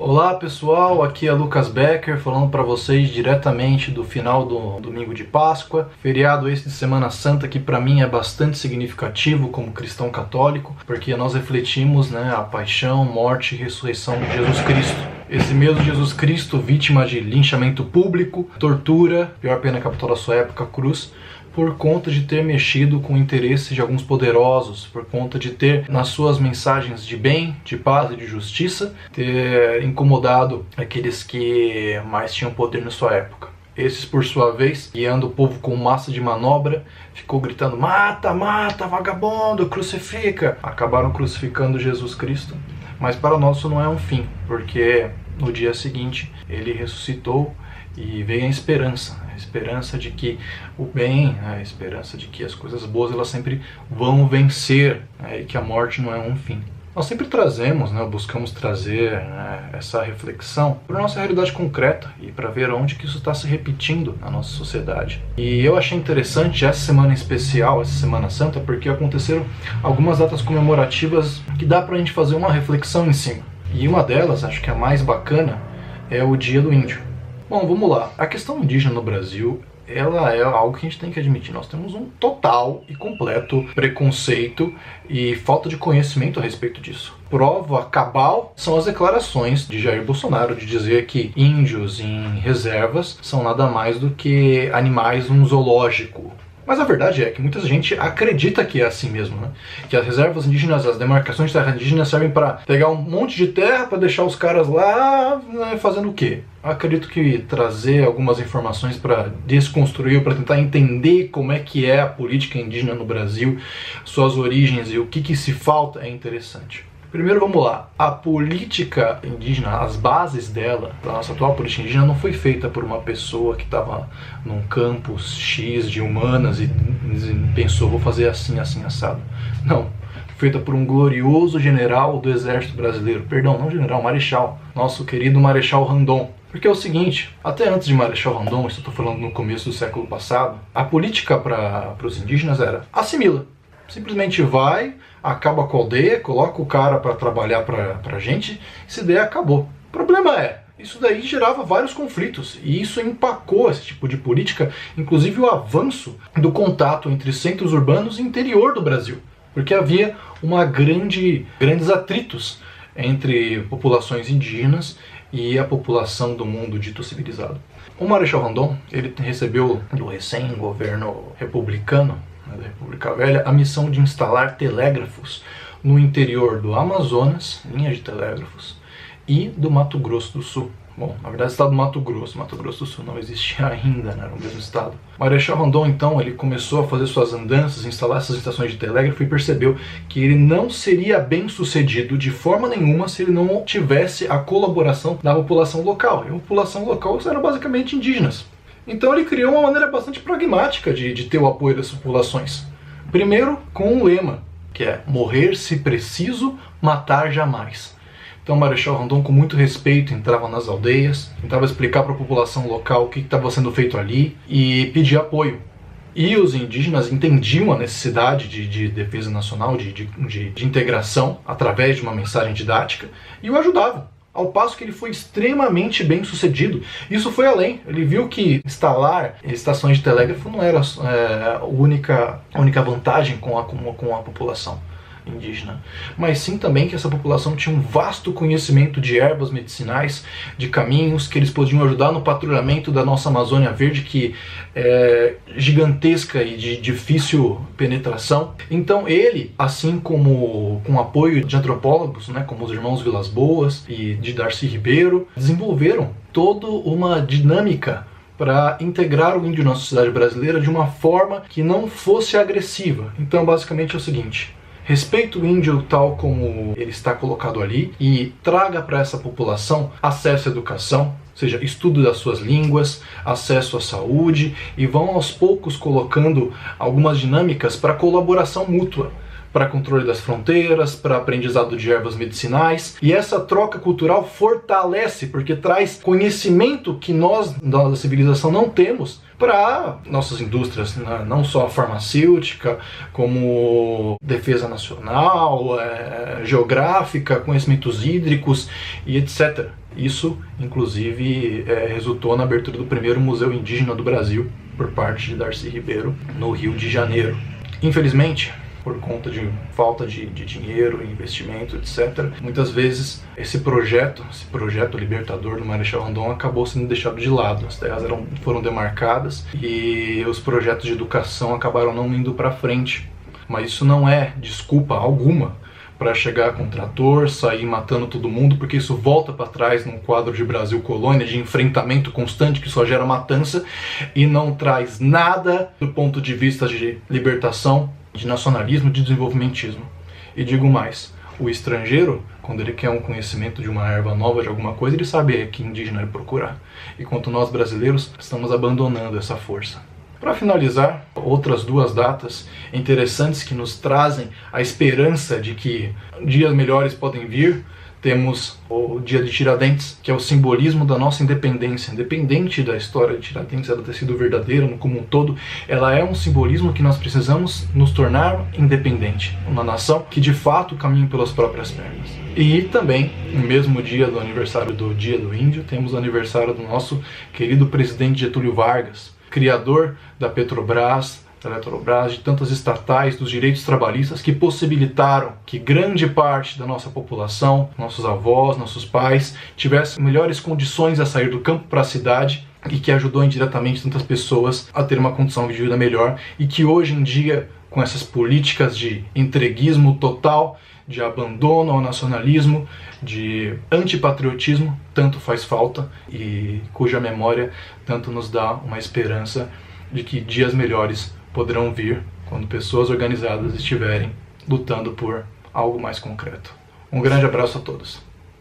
Olá pessoal, aqui é Lucas Becker falando para vocês diretamente do final do domingo de Páscoa, feriado esse de Semana Santa que para mim é bastante significativo como cristão católico, porque nós refletimos a paixão, morte e ressurreição de Jesus Cristo. Esse mesmo Jesus Cristo, vítima de linchamento público, tortura, pior pena capital da sua época, cruz, por conta de ter mexido com o interesse de alguns poderosos, por conta de ter, nas suas mensagens de bem, de paz e de justiça, ter incomodado aqueles que mais tinham poder na sua época. Esses, por sua vez, guiando o povo com massa de manobra, ficou gritando: mata, mata, vagabundo, crucifica! Acabaram crucificando Jesus Cristo, mas para nós isso não é um fim, porque no dia seguinte ele ressuscitou e veio a esperança de que o bem, a esperança de que as coisas boas elas sempre vão vencer, e que a morte não é um fim. Nós sempre trazemos, buscamos trazer essa reflexão para a nossa realidade concreta e para ver onde que isso está se repetindo na nossa sociedade. E eu achei interessante essa semana em especial, essa Semana Santa, porque aconteceram algumas datas comemorativas que dá para a gente fazer uma reflexão em cima. E uma delas, acho que a mais bacana, é o Dia do Índio. Bom, vamos lá. A questão indígena no Brasil, ela é algo que a gente tem que admitir. Nós temos um total e completo preconceito e falta de conhecimento a respeito disso. Prova cabal são as declarações de Jair Bolsonaro de dizer que índios em reservas são nada mais do que animais num zoológico. Mas a verdade é que muita gente acredita que é assim mesmo, que as reservas indígenas, as demarcações de terra indígena servem para pegar um monte de terra para deixar os caras lá fazendo o quê? Acredito que trazer algumas informações para desconstruir, para tentar entender como é que é a política indígena no Brasil, suas origens e o que se falta é interessante. Primeiro vamos lá, a política indígena, as bases dela, da nossa atual política indígena, não foi feita por uma pessoa que estava num campus X de humanas e pensou, vou fazer assim, assim, assado. Não, feita por um glorioso general do Exército Brasileiro, perdão, não general, marechal, nosso querido Marechal Randon. Porque é o seguinte, até antes de Marechal Randon, isso eu estou falando no começo do século passado, a política para os indígenas era assimila. Simplesmente vai, acaba com a aldeia, coloca o cara para trabalhar para a gente, se der, acabou. O problema é, isso daí gerava vários conflitos e isso empacou esse tipo de política, inclusive o avanço do contato entre centros urbanos e interior do Brasil, porque havia grandes atritos entre populações indígenas e a população do mundo dito civilizado. O Marechal Randon, ele recebeu do recém-governo republicano da República Velha a missão de instalar telégrafos no interior do Amazonas, linhas de telégrafos, e do Mato Grosso do Sul. Bom, na verdade, o estado do Mato Grosso do Sul não existia ainda, era o mesmo estado. Marechal Randon, então, ele começou a fazer suas andanças, instalar essas estações de telégrafo e percebeu que ele não seria bem sucedido de forma nenhuma se ele não tivesse a colaboração da população local. E a população local eram basicamente indígenas. Então ele criou uma maneira bastante pragmática de ter o apoio das populações. Primeiro, com um lema, que é morrer se preciso, matar jamais. Então o Marechal Randon, com muito respeito, entrava nas aldeias, tentava explicar para a população local o que estava sendo feito ali e pedir apoio. E os indígenas entendiam a necessidade de defesa nacional, de integração, através de uma mensagem didática, e o ajudavam. Ao passo que ele foi extremamente bem sucedido. Isso foi além. Ele viu que instalar estações de telégrafo não era a única vantagem com a população indígena, mas sim também que essa população tinha um vasto conhecimento de ervas medicinais, de caminhos, que eles podiam ajudar no patrulhamento da nossa Amazônia Verde, que é gigantesca e de difícil penetração. Então ele, assim como com apoio de antropólogos, como os irmãos Vilas Boas e de Darcy Ribeiro, desenvolveram toda uma dinâmica para integrar o índio na sociedade brasileira de uma forma que não fosse agressiva. Então basicamente é o seguinte: respeite o índio tal como ele está colocado ali e traga para essa população acesso à educação, ou seja, estudo das suas línguas, acesso à saúde, e vão aos poucos colocando algumas dinâmicas para colaboração mútua, para controle das fronteiras, para aprendizado de ervas medicinais. E essa troca cultural fortalece, porque traz conhecimento que nós, da civilização, não temos para nossas indústrias, não só a farmacêutica, como defesa nacional, geográfica, conhecimentos hídricos e etc. Isso, inclusive, resultou na abertura do primeiro Museu Indígena do Brasil, por parte de Darcy Ribeiro, no Rio de Janeiro. Infelizmente, por conta de falta de dinheiro, investimento, etc., muitas vezes esse projeto libertador do Marechal Rondon acabou sendo deixado de lado. As terras foram demarcadas e os projetos de educação acabaram não indo para frente. Mas isso não é desculpa alguma para chegar com trator, sair matando todo mundo, porque isso volta para trás num quadro de Brasil colônia, de enfrentamento constante que só gera matança e não traz nada do ponto de vista de libertação, de nacionalismo, de desenvolvimentismo. E digo mais, o estrangeiro, quando ele quer um conhecimento de uma erva nova, de alguma coisa, ele sabe que indígena ele procurar. Enquanto nós brasileiros estamos abandonando essa força. Para finalizar, outras duas datas interessantes que nos trazem a esperança de que dias melhores podem vir. Temos o Dia de Tiradentes, que é o simbolismo da nossa independência. Independente da história de Tiradentes ela ter sido verdadeira como um todo, ela é um simbolismo que nós precisamos nos tornar independente. Uma nação que de fato caminha pelas próprias pernas. E também, no mesmo dia do aniversário do Dia do Índio, temos o aniversário do nosso querido presidente Getúlio Vargas, criador da Petrobras, da Eletrobras, de tantas estatais, dos direitos trabalhistas que possibilitaram que grande parte da nossa população, nossos avós, nossos pais, tivessem melhores condições a sair do campo para a cidade e que ajudou indiretamente tantas pessoas a ter uma condição de vida melhor e que hoje em dia, com essas políticas de entreguismo total, de abandono ao nacionalismo, de antipatriotismo, tanto faz falta e cuja memória tanto nos dá uma esperança de que dias melhores poderão vir quando pessoas organizadas estiverem lutando por algo mais concreto. Um grande abraço a todos.